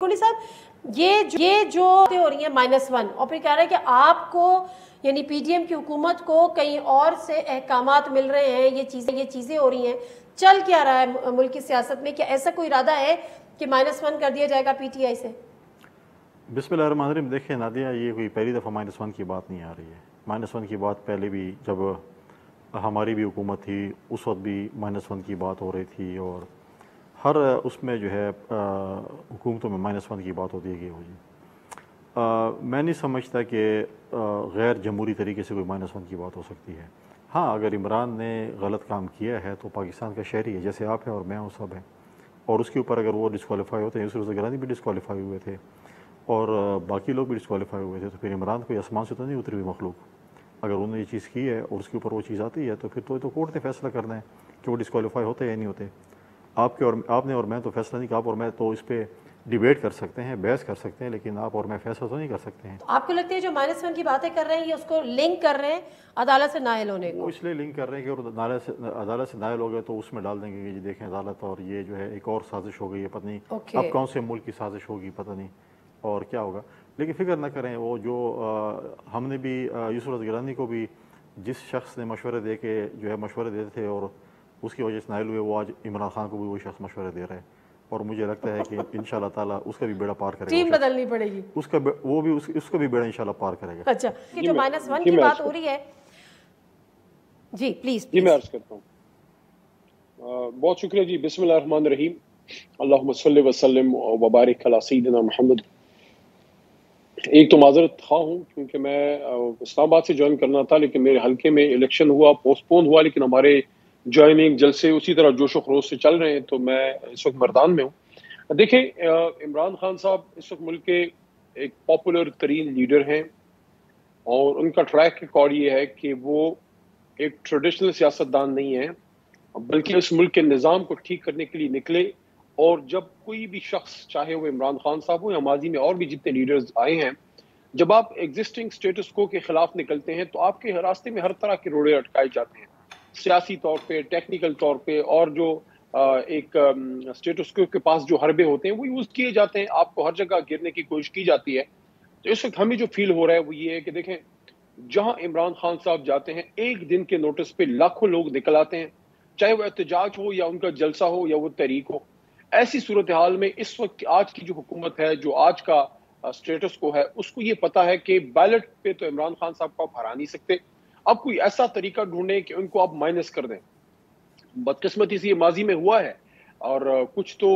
کولی صاحب یہ جو ہو رہی ہیں -1 اور پھر کہہ رہے ہیں کہ آپ کو یعنی پی ڈی ایم کی حکومت کو کہیں اور سے احکامات مل رہے ہیں، یہ چیزیں ہو رہی ہیں، چل کیا رہا ہے ملک کی سیاست میں؟ کیا ایسا کوئی ارادہ ہے کہ -1 کر دیا جائے گا پی ٹی آئی سے؟ بسم اللہ الرحمن الرحیم۔ دیکھیں نادیہ، یہ کوئی پہلی دفعہ -1 کی بات نہیں آ رہی ہے۔ -1 کی بات پہلے بھی جب ہماری بھی حکومت تھی اس وقت بھی -1 کی بات ہو رہی تھی، اور ہر اس میں جو ہے حکومتوں میں -1 کی بات ہوتی ہے کہ میں نہیں سمجھتا کہ غیر جمہوری طریقے سے کوئی -1 کی بات ہو سکتی ہے۔ ہاں، اگر عمران نے غلط کام کیا ہے تو پاکستان کا شہری ہے، جیسے آپ ہیں اور میں ہوں، سب ہیں، اور اس کے اوپر اگر وہ ڈسکوالیفائی ہوتے ہیں، یوسف گرانی بھی ڈسکوالیفائی ہوئے تھے اور باقی لوگ بھی ڈسکوالیفائی ہوئے تھے، تو پھر عمران کوئی آسمان سے تو نہیں اتری ہوئی مخلوق۔ اگر انہوں نے یہ چیز کی ہے اور اس کے اوپر وہ چیز آتی ہے تو پھر تو کورٹ نے فیصلہ کرنا ہے کہ وہ ڈسکوالیفائی ہوتے یا نہیں ہوتے۔ آپ نے اور میں تو فیصلہ نہیں، آپ اور میں تو اس پہ ڈیبیٹ کر سکتے ہیں، بحث کر سکتے ہیں، لیکن آپ اور میں فیصلہ تو نہیں کر سکتے ہیں۔ آپ کو لگتا ہے جو -1 کی باتیں کر رہے ہیں یہ اس کو لنک کر رہے ہیں عدالت سے نائل ہونے کو؟ وہ اس لیے لنک کر رہے ہیں کہ عدالت سے نائل ہو گئے تو اس میں ڈال دیں گے کہ جی دیکھیں عدالت، اور یہ جو ہے ایک اور سازش ہو گئی ہے، پتہ نہیں اب کون سے ملک کی سازش ہوگی، پتہ نہیں اور کیا ہوگا۔ لیکن فکر نہ کریں، وہ جو ہم نے بھی یوسف گرانی کو بھی جس شخص نے مشورے دے کے جو ہے مشورے دیتے تھے اور اس کی وجہ سے نائل ہوئے، وہ آج عمران خان کو بھی وہی شخص مشورے دے رہا ہے، اور مجھے لگتا ہے کہ انشاءاللہ تعالیٰ اس کا بھی بیڑا پار کرے گا۔ ٹیم بدلنی پڑے گی، اس کا بھی بیڑا انشاءاللہ پار کرے گا۔ اچھا، کہ جو -1 کی بات ہو رہی ہے، جی پلیز میں عرض کرتا ہوں۔ بہت شکریہ جی۔ بسم اللہ الرحمن الرحیم، اللہم صلی وسلم وبارک علی سیدنا محمد۔ ایک تو معذرت خواہ ہوں کیونکہ میں اسلام آباد سے جوائن کرنا تھا، لیکن میرے حلقے میں الیکشن ہوا، پوسٹ پون ہوا، لیکن ہمارے جوائننگ جلسے اسی طرح جوش و خروش سے چل رہے ہیں، تو میں اس وقت مردان میں ہوں۔ دیکھیں، عمران خان صاحب اس وقت ملک کے ایک پاپولر ترین لیڈر ہیں، اور ان کا ٹریک ریکارڈ یہ ہے کہ وہ ایک ٹریڈیشنل سیاستدان نہیں ہے، بلکہ اس ملک کے نظام کو ٹھیک کرنے کے لیے نکلے۔ اور جب کوئی بھی شخص، چاہے وہ عمران خان صاحب ہو یا ماضی میں اور بھی جتنے لیڈرز آئے ہیں، جب آپ ایگزسٹنگ سٹیٹس کو کے خلاف نکلتے ہیں تو آپ کے راستے میں ہر طرح کے روڑے اٹکائے جاتے ہیں، سیاسی طور پہ، ٹیکنیکل طور پہ، اور جو ایک سٹیٹس کو کے پاس جو حربے ہوتے ہیں وہ یوز کیے جاتے ہیں، آپ کو ہر جگہ گرنے کی کوشش کی جاتی ہے۔ تو اس وقت ہمیں جو فیل ہو رہا ہے وہ یہ ہے کہ دیکھیں، جہاں عمران خان صاحب جاتے ہیں ایک دن کے نوٹس پہ لاکھوں لوگ نکل آتے ہیں، چاہے وہ احتجاج ہو یا ان کا جلسہ ہو یا وہ تحریک ہو۔ ایسی صورتحال میں اس وقت آج کی جو حکومت ہے، جو آج کا سٹیٹس کو ہے، اس کو یہ پتا ہے کہ بیلٹ پہ تو عمران خان صاحب کو آپ ہرا نہیں سکتے، اب کوئی ایسا طریقہ ڈھونڈیں کہ ان کو آپ مائنس کر دیں۔ بدقسمتی سے یہ ماضی میں ہوا ہے، اور کچھ تو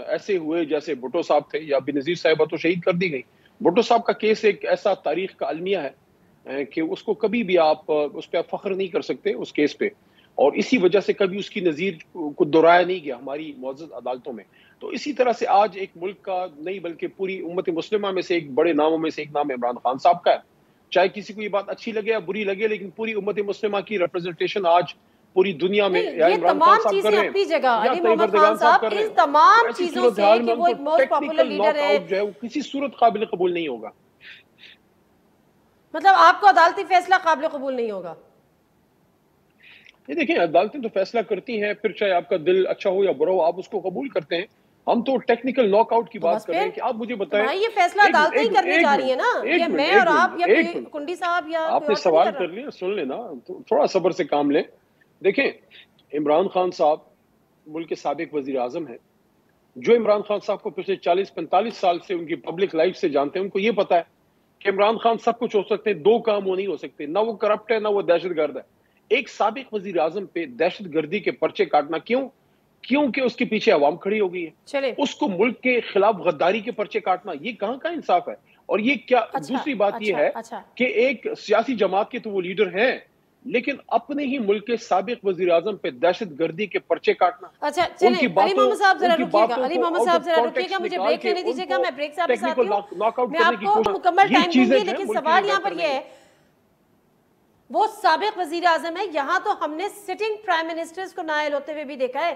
ایسے ہوئے جیسے بھٹو صاحب تھے، یا بینظیر صاحبہ تو شہید کر دی گئی۔ بھٹو صاحب کا کیس ایک ایسا تاریخ کا المیہ ہے کہ اس کو کبھی بھی آپ اس پہ فخر نہیں کر سکتے اس کیس پہ، اور اسی وجہ سے کبھی اس کی نظیر کو دہرایا نہیں گیا ہماری معزز عدالتوں میں۔ تو اسی طرح سے آج ایک ملک کا نہیں بلکہ پوری امت مسلمہ میں سے ایک بڑے ناموں میں سے ایک نام عمران خان صاحب کا ہے، چاہے کسی کو یہ بات اچھی لگے یا بری لگے، لیکن پوری امت مسلمہ کی ریپرزنٹیشن آج پوری دنیا میں یا عمران خان صاحب کر رہے ہیں، اپنی جگہ یا علی طیب محمد اردگان خان صاحب صاحب کر رہے ان ہیں۔ تمام ایسی چیزوں سے صورتحال کہ میں وہ ایک موسٹ پاپولر لیڈر ہے، جو ہے وہ کسی صورت قابل قبول نہیں ہوگا۔ مطلب آپ کو عدالتی فیصلہ قابل قبول نہیں ہوگا؟ یہ دیکھیں، عدالتیں تو فیصلہ کرتی ہیں، پھر چاہے آپ کا دل اچھا ہو یا برا ہو، آپ اس کو قبول کرتے ہیں۔ ہم تو ٹیکنیکل ناک آؤٹ کی بات کر رہے ہیں کہ آپ مجھے بتائیں، یہ فیصلہ عدالتیں ہی کرنے جا رہی ہیں نا، یہ میں اور آپ یا کوئی کنڈی صاحب یا آپ نے سوال کر لیا، سن لینا، تھوڑا صبر سے کام لیں۔ دیکھیں، عمران خان صاحب ملک کے سابق وزیر اعظم ہیں، جو عمران خان صاحب کو پچھلے 40-45 سال سے ان کی پبلک لائف سے جانتے ہیں، ان کو یہ پتا ہے کہ عمران خان سب کچھ ہو سکتے ہیں، دو کام وہ نہیں ہو سکتے، نہ وہ کرپٹ ہے نہ وہ دہشت گرد ہے۔ ایک سابق وزیر اعظم پہ دہشت گردی کے پرچے کاٹنا کیونکہ اس کے پیچھے عوام کھڑی ہو گئی ہے، اس کو ملک کے خلاف غداری کے پرچے کاٹنا، یہ کہاں کا انصاف ہے؟ اور یہ کیا دوسری بات یہ ہے کہ ایک سیاسی جماعت کے تو وہ لیڈر ہیں، لیکن اپنے ہی ملک کے سابق وزیر اعظم پہ دہشت گردی کے پرچے کاٹنا۔ اچھا چلیں، علی محمد صاحب ذرا رکیے گا، مجھے بریک لینے دیجیے گا، میں بریک سے آپ کے ساتھ ہوں، میں آپ کو مکمل ٹائم دوں گی، لیکن سوال یہاں پر یہ ہے، وہ سابق وزیر اعظم ہے، یہاں تو ہم نے سٹنگ پرائم منسٹرز کو نائل ہوتے ہوئے بھی دیکھا ہے،